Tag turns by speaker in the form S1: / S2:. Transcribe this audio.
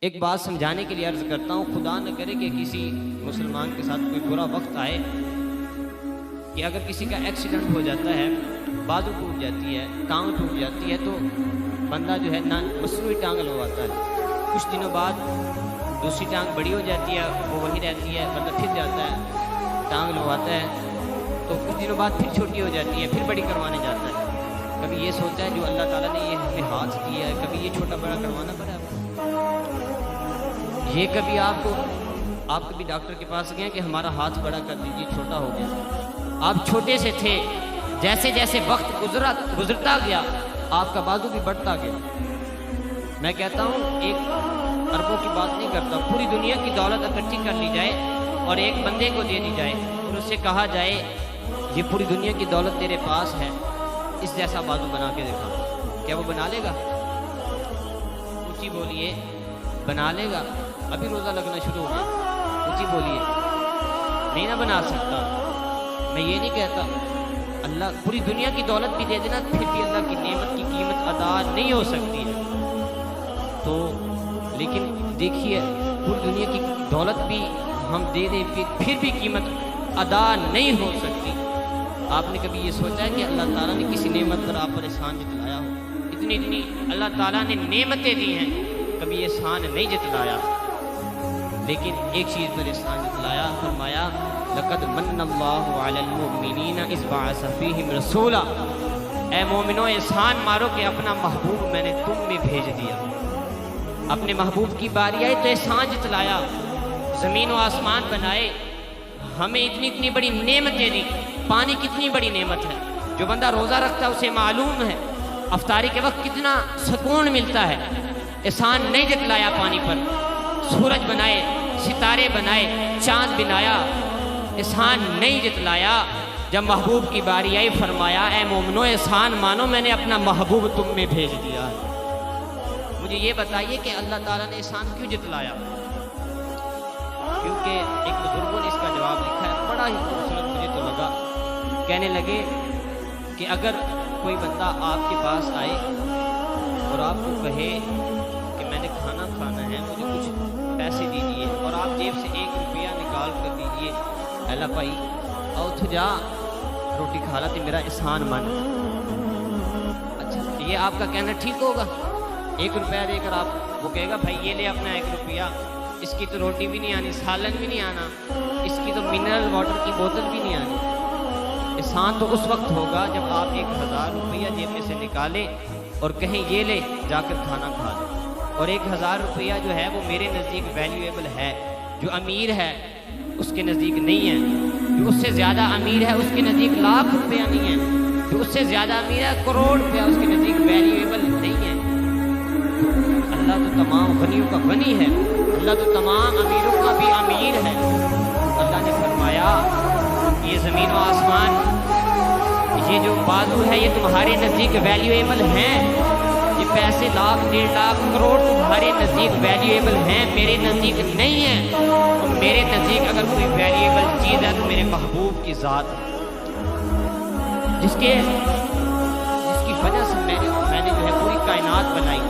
S1: ایک بات سمجھانے کے لیے عرض کرتا ہوں، خدا نہ کرے کہ کسی مسلمان کے ساتھ کوئی برا وقت آئے کہ اگر کسی کا ایکسیڈنٹ ہو جاتا ہے، بازو ٹوٹ جاتی ہے، ٹانگ ٹوٹ جاتی ہے، تو بندہ جو ہے نہ مصنوعی ٹانگ لگواتا ہے، کچھ دنوں بعد دوسری ٹانگ بڑی ہو جاتی ہے، وہ وہی رہتی ہے، بندہ پھر جاتا ہے ٹانگ لگواتا ہے، تو کچھ دنوں بعد پھر چھوٹی ہو جاتی ہے، پھر بڑی کروانے جاتا ہے۔ کبھی یہ سوچا ہے جو اللہ تعالیٰ نے یہ ہمیں ہاتھ دیا ہے، کبھی یہ چھوٹا بڑا کروانا پڑا ہے؟ یہ کبھی آپ کبھی ڈاکٹر کے پاس گئے کہ ہمارا ہاتھ بڑا کر دیجیے، چھوٹا ہو گیا؟ آپ چھوٹے سے تھے، جیسے جیسے وقت گزرتا گیا آپ کا بازو بھی بڑھتا گیا۔ میں کہتا ہوں ایک اربوں کی بات نہیں کرتا، پوری دنیا کی دولت اکٹھی کر لی جائے اور ایک بندے کو دے دی جائے اور اس سے کہا جائے یہ پوری دنیا کی دولت تیرے پاس ہے، اس جیسا بازو بنا کے دکھا، کیا وہ بنا لے گا؟ اونچی بولیے، بنا لے گا؟ ابھی روزہ لگنا شروع ہو گیا، اونچی بولیے، نہیں نہ بنا سکتا۔ میں یہ نہیں کہتا اللہ پوری دنیا کی دولت بھی دے دینا، پھر بھی اللہ کی نعمت کی قیمت ادا نہیں ہو سکتی ہے۔ تو لیکن دیکھیے پوری دنیا کی دولت بھی ہم دے دیں پھر بھی قیمت ادا نہیں ہو سکتی۔ آپ نے کبھی یہ سوچا ہے کہ اللہ تعالیٰ نے کسی نعمت پر آپ پر احسان جتلایا ہو؟ اتنی اللہ تعالیٰ نے نعمتیں دی ہیں، کبھی احسان نہیں جتلایا، لیکن ایک چیز پر احسان جتلایا، فرمایا لقد من اللہ علی المؤمنین اذ بعث فیہم رسولا، اے مومنو احسان مارو کہ اپنا محبوب میں نے تم میں بھیج دیا۔ اپنے محبوب کی باری آئی تو احسان جتلایا، زمین و آسمان بنائے، ہمیں اتنی بڑی نعمتیں دی۔ پانی کتنی بڑی نعمت ہے، جو بندہ روزہ رکھتا ہے اسے معلوم ہے افطاری کے وقت کتنا سکون ملتا ہے۔ احسان نہیں جتلایا پانی پر، سورج بنائے، ستارے بنائے، چاند بنایا، احسان نہیں جتلایا۔ جب محبوب کی باری آئی فرمایا اے مومنو احسان مانو، میں نے اپنا محبوب تم میں بھیج دیا ہے۔ مجھے یہ بتائیے کہ اللہ تعالیٰ نے احسان کیوں جتلایا؟ کیونکہ ایک بزرگوں نے اس کا جواب لکھا ہے، بڑا ہی خوبصورت مجھے تو لگا۔ کہنے لگے کہ اگر کوئی بندہ آپ کے پاس آئے اور آپ کو کہے کہ میں نے کھانا کھانا ہے، مجھے کچھ پیسے دیجیے، اور آپ جیب سے 1 روپیہ نکال کر دیجیے، الا بھائی او تو جا روٹی کھا لا تو میرا احسان مان۔ اچھا یہ آپ کا کہنا ٹھیک ہوگا؟ 1 روپیہ دے کر آپ وہ کہے گا بھائی یہ لے اپنا 1 روپیہ، اس کی تو روٹی بھی نہیں آنی، سالن بھی نہیں آنا، اس کی تو منرل واٹر کی بوتل بھی نہیں آنی۔ احسان تو اس وقت ہوگا جب آپ 1000 روپیہ جیب میں سے نکالیں اور کہیں یہ لے جا کر کھانا کھا لیں، اور 1000 روپیہ جو ہے وہ میرے نزدیک ویلیویبل ہے، جو امیر ہے اس کے نزدیک نہیں ہے، جو اس سے زیادہ امیر ہے اس کے نزدیک لاکھ روپیہ نہیں ہے، جو اس سے زیادہ امیر ہے کروڑ روپیہ اس کے نزدیک ویلیویبل نہیں ہے۔ اللہ تو تمام غنیوں کا غنی ہے، اللہ تو تمام امیروں کا بھی امیر ہے۔ اللہ نے فرمایا یہ زمین و آسمان، یہ جو بازو ہے یہ تمہارے نزدیک ویلیویبل ہیں، یہ پیسے لاکھ 1.5 لاکھ کروڑ تمہارے نزدیک ویلیویبل ہیں، میرے نزدیک نہیں ہیں۔ اور میرے نزدیک اگر کوئی ویلیویبل چیز ہے تو میرے محبوب کی ذات ہے، جس کی وجہ سے میں نے جو ہے پوری کائنات بنائی۔